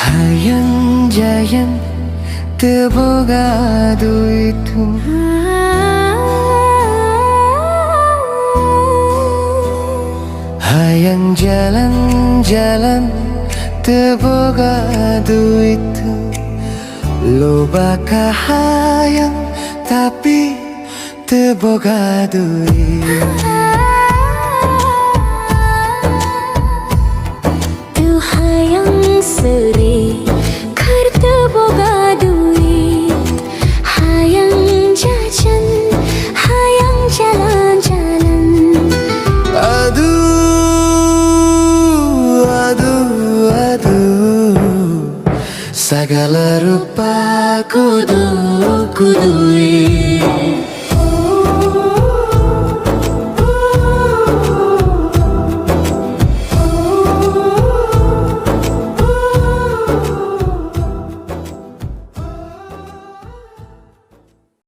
Hayang jayan tebogado itu Hayang jalan-jalan tebogado itu Loba kahayang tapi tebogado itu Hayang seri kartu boga duit Hayang jajan, hayang jalan-jalan Aduh, aduh, aduh Segala rupa kudu, kuduit